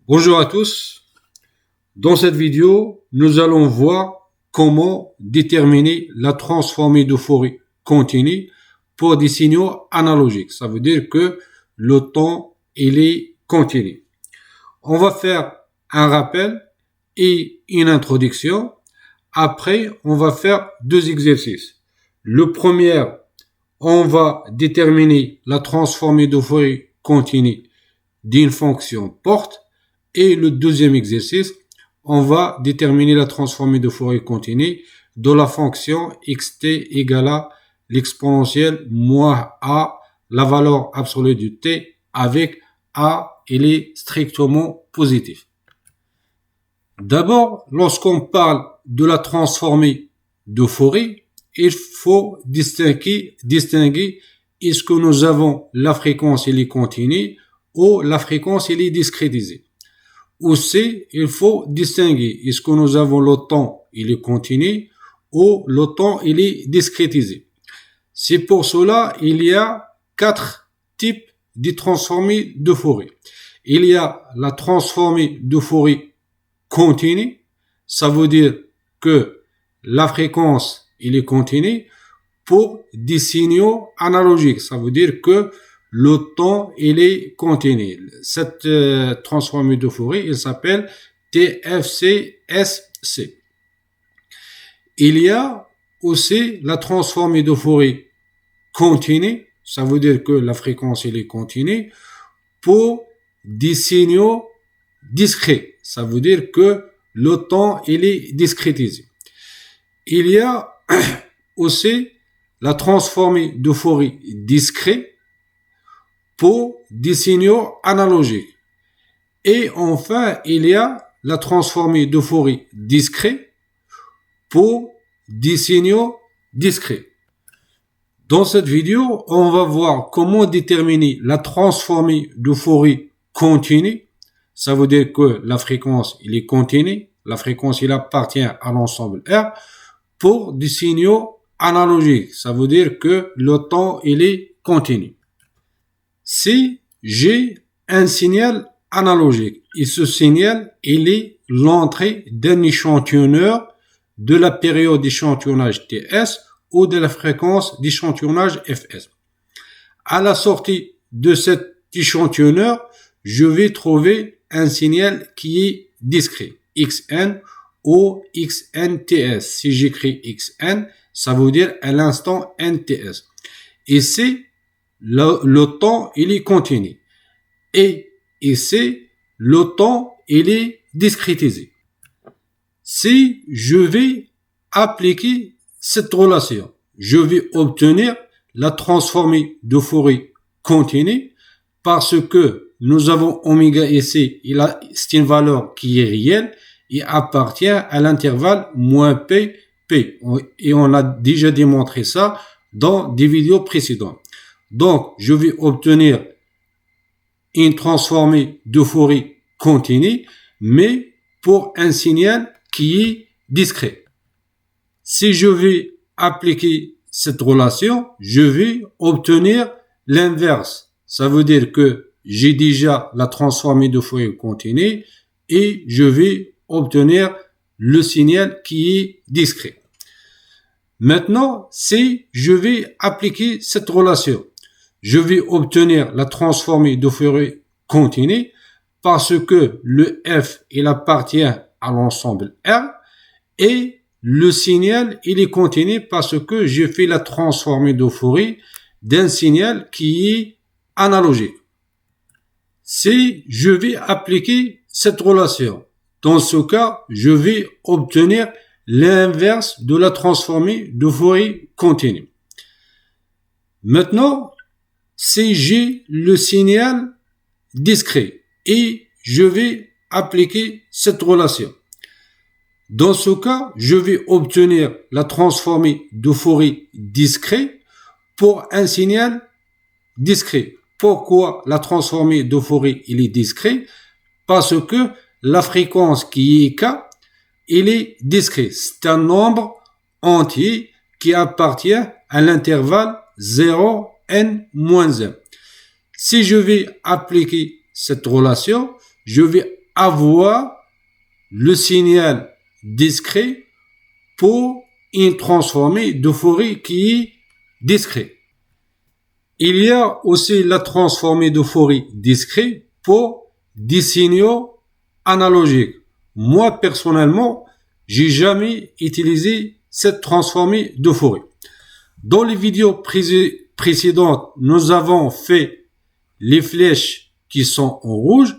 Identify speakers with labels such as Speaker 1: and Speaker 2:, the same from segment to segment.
Speaker 1: Bonjour à tous. Dans cette vidéo, nous allons voir comment déterminer la transformée d'euphorie continue pour des signaux analogiques. Ça veut dire que le temps, il est continu. On va faire un rappel et une introduction. Après, on va faire deux exercices. Le premier, on va déterminer la transformée d'euphorie continue d'une fonction porte. Et le deuxième exercice, on va déterminer la transformée de Fourier continue de la fonction xt égale à l'exponentielle moins a, la valeur absolue du t, avec a, il est strictement positif. D'abord, lorsqu'on parle de la transformée de Fourier, il faut distinguer est-ce que nous avons la fréquence elle est continue ou la fréquence elle est discrétisée. Aussi, il faut distinguer est-ce que nous avons le temps, il est continu, ou le temps, il est discrétisé. C'est pour cela il y a 4 types de transformées de Fourier. Il y a la transformée de Fourier continue, ça veut dire que la fréquence, il est continue pour des signaux analogiques. Ça veut dire que le temps, il est continu. Cette transformée de Fourier, il s'appelle TFCSC. Il y a aussi la transformée de Fourier continue, ça veut dire que la fréquence, elle est continue, pour des signaux discrets. Ça veut dire que le temps, il est discrétisé. Il y a aussi la transformée de Fourier discret, pour des signaux analogiques. Et enfin, il y a la transformée de Fourier discret pour des signaux discrets. Dans cette vidéo, on va voir comment déterminer la transformée de Fourier continue. Ça veut dire que la fréquence, il est continue. La fréquence, il appartient à l'ensemble R pour des signaux analogiques. Ça veut dire que le temps, il est continu. Si j'ai un signal analogique et ce signal, il est l'entrée d'un échantillonneur de la période d'échantillonnage TS ou de la fréquence d'échantillonnage FS. À la sortie de cet échantillonneur, je vais trouver un signal qui est discret, XN ou XNTS. Si j'écris XN, ça veut dire à l'instant NTS. Et c'est le temps, il est continu. Et c'est le temps, il est discrétisé. Si je vais appliquer cette relation, je vais obtenir la transformée de Fourier continue parce que nous avons oméga ici, c'est une valeur qui est réelle et appartient à l'intervalle moins P, P. Et on a déjà démontré ça dans des vidéos précédentes. Donc, je vais obtenir une transformée de Fourier continue, mais pour un signal qui est discret. Si je vais appliquer cette relation, je vais obtenir l'inverse. Ça veut dire que j'ai déjà la transformée de Fourier continue et je vais obtenir le signal qui est discret. Maintenant, si je vais appliquer cette relation, je vais obtenir la transformée de Fourier continue parce que le F, il appartient à l'ensemble R et le signal, il est continu parce que j'ai fait la transformée de Fourier d'un signal qui est analogique. Si je vais appliquer cette relation, dans ce cas, je vais obtenir l'inverse de la transformée de Fourier continue. Maintenant, si j'ai le signal discret et je vais appliquer cette relation. Dans ce cas, je vais obtenir la transformée de Fourier discret pour un signal discret. Pourquoi la transformée de Fourier il est discret? Parce que la fréquence qui est K, il est discret. C'est un nombre entier qui appartient à l'intervalle 0 n-1. Si je vais appliquer cette relation, je vais avoir le signal discret pour une transformée de Fourier qui est discret. Il y a aussi la transformée de Fourier discret pour des signaux analogiques. Moi, personnellement, j'ai jamais utilisé cette transformée de Fourier. Dans les vidéos précédentes, nous avons fait les flèches qui sont en rouge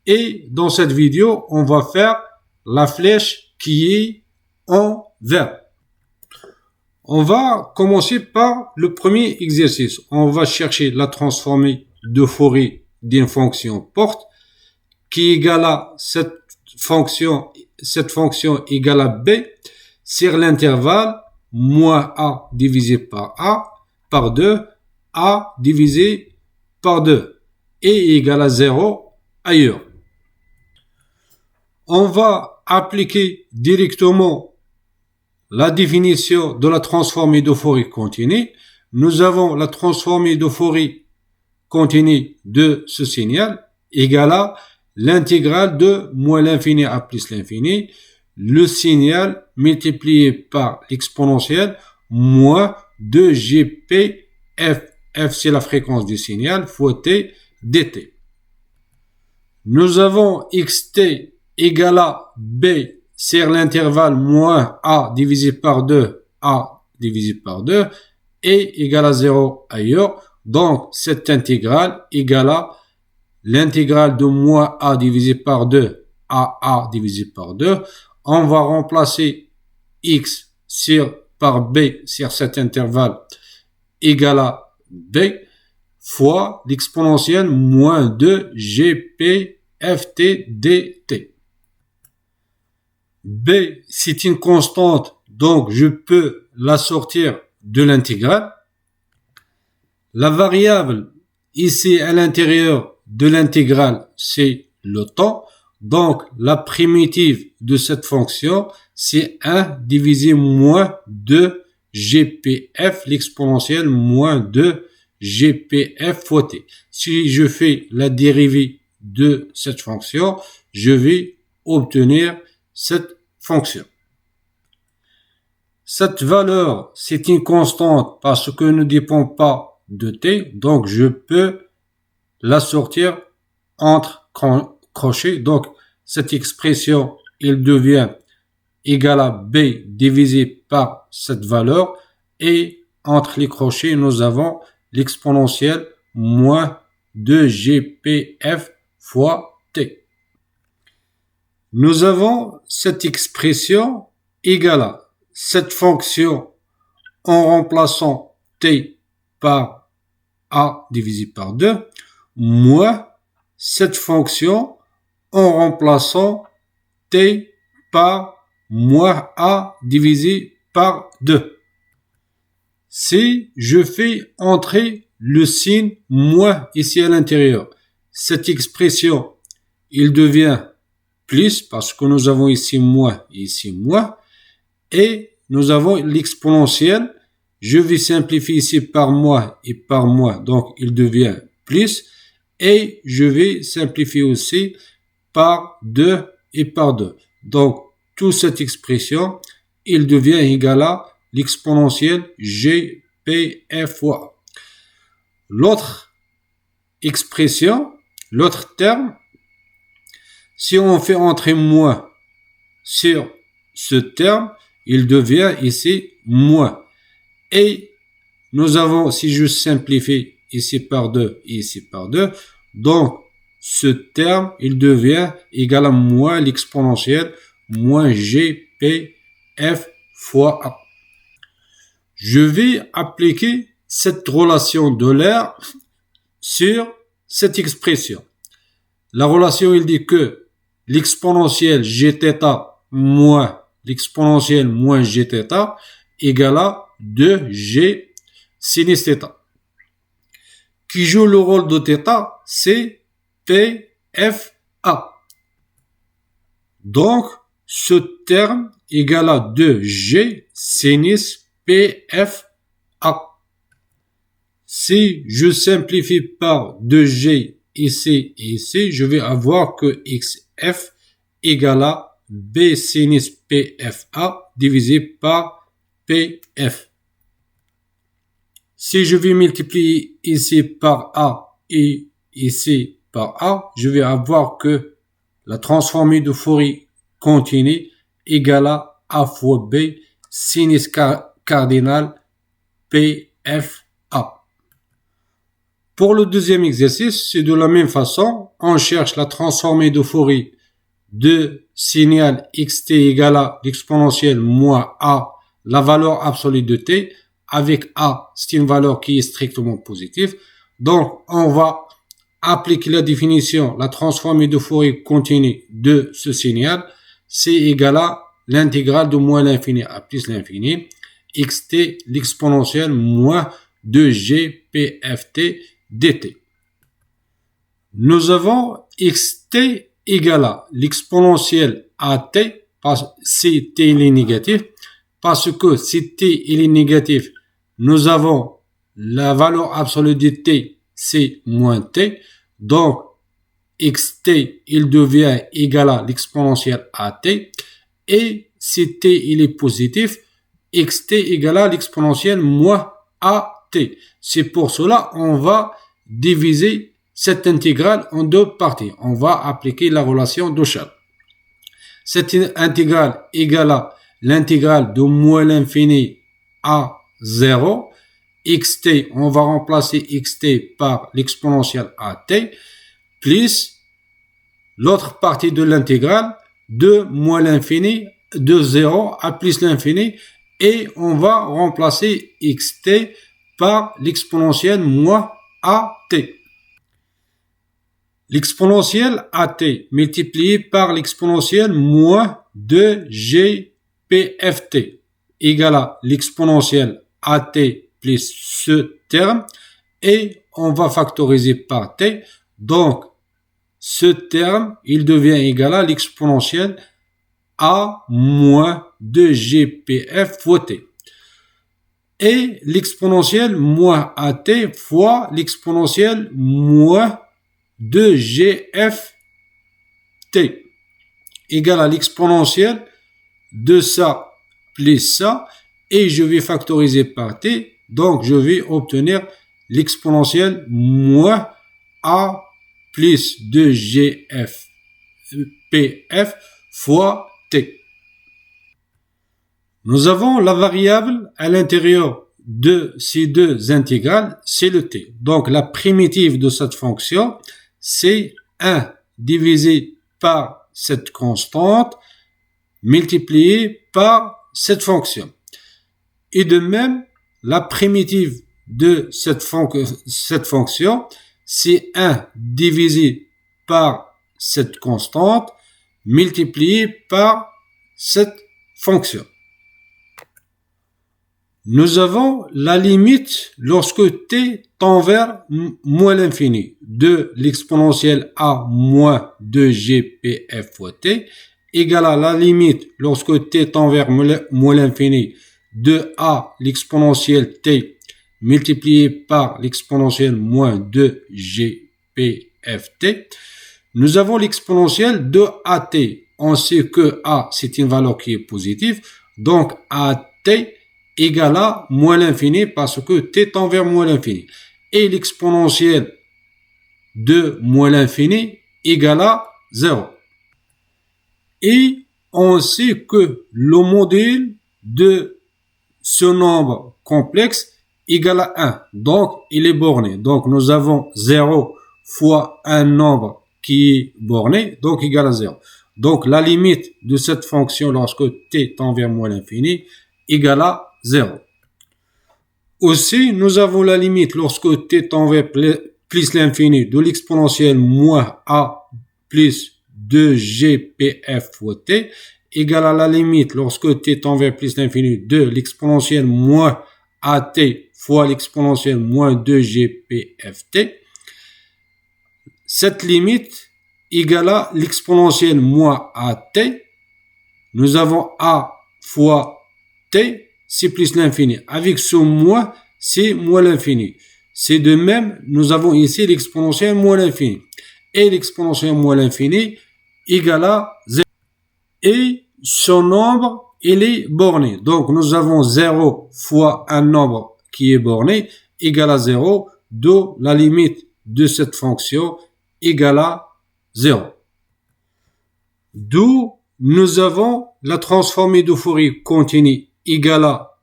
Speaker 1: et dans cette vidéo, on va faire la flèche qui est en vert. On va commencer par le premier exercice. On va chercher la transformée de Fourier d'une fonction porte qui égale à cette fonction égale à b sur l'intervalle moins a divisé par 2, a divisé par 2 et égale à 0 ailleurs. On va appliquer directement la définition de la transformée de Fourier continue. Nous avons la transformée de Fourier continue de ce signal égale à l'intégrale de moins l'infini à plus l'infini, le signal multiplié par l'exponentielle moins 2gp f. F c'est la fréquence du signal fois t dt. Nous avons xt égale à b sur l'intervalle moins a divisé par 2, a divisé par 2, et égale à 0 ailleurs. Donc, cette intégrale égale à l'intégrale de moins a divisé par 2, a divisé par 2. On va remplacer x par b sur cet intervalle égale à b fois l'exponentielle moins 2 gp ft dt. B, c'est une constante, donc je peux la sortir de l'intégrale. La variable ici à l'intérieur de l'intégrale, c'est le temps. Donc, la primitive de cette fonction, c'est 1 divisé moins 2 gpf, l'exponentielle moins 2 gpf fois t. Si je fais la dérivée de cette fonction, je vais obtenir cette fonction. Cette valeur, c'est une constante parce que ne dépend pas de t, donc je peux la sortir entre crochets. Donc, cette expression, elle devient égale à b divisé par cette valeur et entre les crochets, nous avons l'exponentielle moins 2gpf fois t. Nous avons cette expression égale à cette fonction en remplaçant t par a divisé par 2 moins cette fonction en remplaçant t par moins a divisé par 2. Si je fais entrer le signe moins ici à l'intérieur, cette expression, il devient plus parce que nous avons ici moins et ici moins et nous avons l'exponentielle. Je vais simplifier ici par moins et par moins, donc il devient plus et je vais simplifier aussi par 2 et par 2. Donc, toute cette expression, il devient égal à l'exponentielle gpf fois. L'autre expression, l'autre terme, si on fait entrer moins sur ce terme, il devient ici moins. Et nous avons, si je simplifie ici par 2 et ici par 2, donc ce terme, il devient égal à moins l'exponentielle moins gpf fois a. Je vais appliquer cette relation de l'air sur cette expression. La relation, il dit que l'exponentielle gθ moins l'exponentielle moins gθ égale à 2g sinus θ. Qui joue le rôle de θ, c'est pfa. Donc, ce terme égale à 2g sinus pfa. Si je simplifie par 2g ici et ici, je vais avoir que f égale à b sinus pfa divisé par pf. Si je vais multiplier ici par a et ici par a, je vais avoir que la transformée de Fourier continue égale à a fois b sinus cardinal pfa. Pour le deuxième exercice, c'est de la même façon. On cherche la transformée de Fourier de signal xt égale à l'exponentielle moins a, la valeur absolue de t, avec a, c'est une valeur qui est strictement positive. Donc, on va appliquer la définition, la transformée de Fourier continue de ce signal, c'est égal à l'intégrale de moins l'infini à plus l'infini, xt, l'exponentielle moins 2g pft dt. Nous avons xt égale à l'exponentielle at, si t il est négatif, parce que si t il est négatif, nous avons la valeur absolue de t, c'est moins t, donc xt il devient égal à l'exponentielle at, et si t il est positif, xt égale à l'exponentielle moins at. C'est pour cela on va diviser cette intégrale en deux parties. On va appliquer la relation d'Euchel. Cette intégrale égale à l'intégrale de moins l'infini à 0. Xt, on va remplacer xt par l'exponentielle at, plus l'autre partie de l'intégrale de moins l'infini de 0 à plus l'infini, et on va remplacer xt par l'exponentielle moins at. L'exponentielle at multiplié par l'exponentielle moins 2g pft égale à l'exponentielle at plus ce terme, et on va factoriser par t. Donc, ce terme, il devient égal à l'exponentielle a moins 2gpf fois t. Et l'exponentielle moins at fois l'exponentielle moins 2gft égale à l'exponentielle de ça plus ça, et je vais factoriser par t, donc je vais obtenir l'exponentielle moins a plus 2gf pf fois t. Nous avons la variable à l'intérieur de ces deux intégrales, c'est le t. Donc la primitive de cette fonction, c'est 1 divisé par cette constante multiplié par cette fonction. Et de même, la primitive de cette fonction, c'est 1 divisé par cette constante multiplié par cette fonction. Nous avons la limite lorsque t tend vers moins l'infini de l'exponentielle a moins 2gpf fois t égale à la limite lorsque t tend vers moins l'infini de a l'exponentielle t multiplié par l'exponentielle moins 2gpft. Nous avons l'exponentielle de at. On sait que a, c'est une valeur qui est positive, donc at égale à moins l'infini parce que t tend vers moins l'infini. Et l'exponentielle de moins l'infini égale à 0. Et on sait que le module de ce nombre complexe égale à 1. Donc, il est borné. Donc, nous avons 0 fois un nombre qui est borné, donc égal à 0. Donc, la limite de cette fonction lorsque t tend vers moins l'infini égale à 0. Aussi, nous avons la limite lorsque t tend vers plus l'infini de l'exponentielle moins a plus 2gpf fois t égale à la limite lorsque t tend vers plus l'infini de l'exponentielle moins at fois l'exponentielle moins 2gpft. Cette limite égale à l'exponentielle moins at. Nous avons a fois t, c'est plus l'infini. Avec ce moins, c'est moins l'infini. C'est de même, nous avons ici l'exponentielle moins l'infini. Et l'exponentielle moins l'infini égale à 0. Et ce nombre, il est borné. Donc, nous avons 0 fois un nombre qui est borné égale à 0, d'où la limite de cette fonction égale à 0. D'où nous avons la transformée de Fourier continue égale à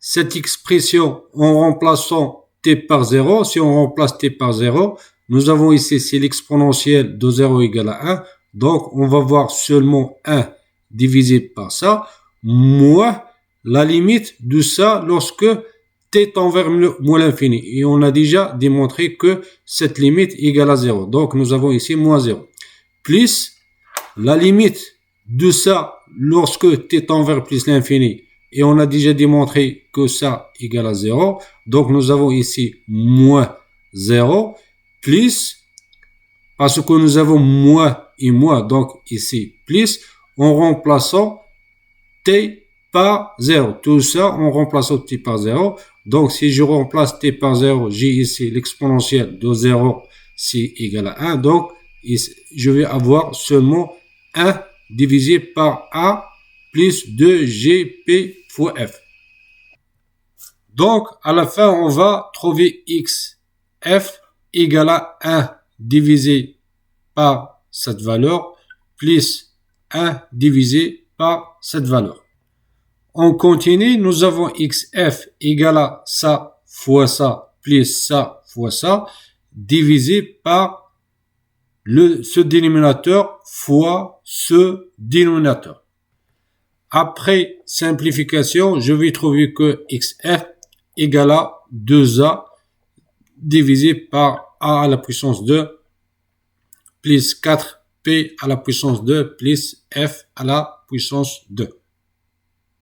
Speaker 1: cette expression en remplaçant t par 0. Si on remplace t par 0, nous avons ici, c'est l'exponentielle de 0 égale à 1. Donc, on va voir seulement 1 divisé par ça, moins la limite de ça lorsque t tend vers moins l'infini. Et on a déjà démontré que cette limite égale à 0. Donc, nous avons ici moins 0. Plus la limite de ça lorsque t tend vers plus l'infini. Et on a déjà démontré que ça égale à 0. Donc, nous avons ici moins 0 plus, parce que nous avons moins et moins, donc ici plus, en remplaçant t par 0. Tout ça en remplaçant t par 0. Donc, si je remplace t par 0, j'ai ici l'exponentielle de 0, c'est égal à 1. Donc, je vais avoir seulement 1 divisé par a plus 2gp fois f. Donc, à la fin, on va trouver x, f égale à 1 divisé par cette valeur plus 1 divisé par cette valeur. On continue, nous avons xf égale à ça fois ça plus ça fois ça divisé par ce dénominateur fois ce dénominateur. Après simplification, je vais trouver que xf égale à 2a divisé par a à la puissance 2 plus 4p à la puissance 2 plus f à la puissance 2.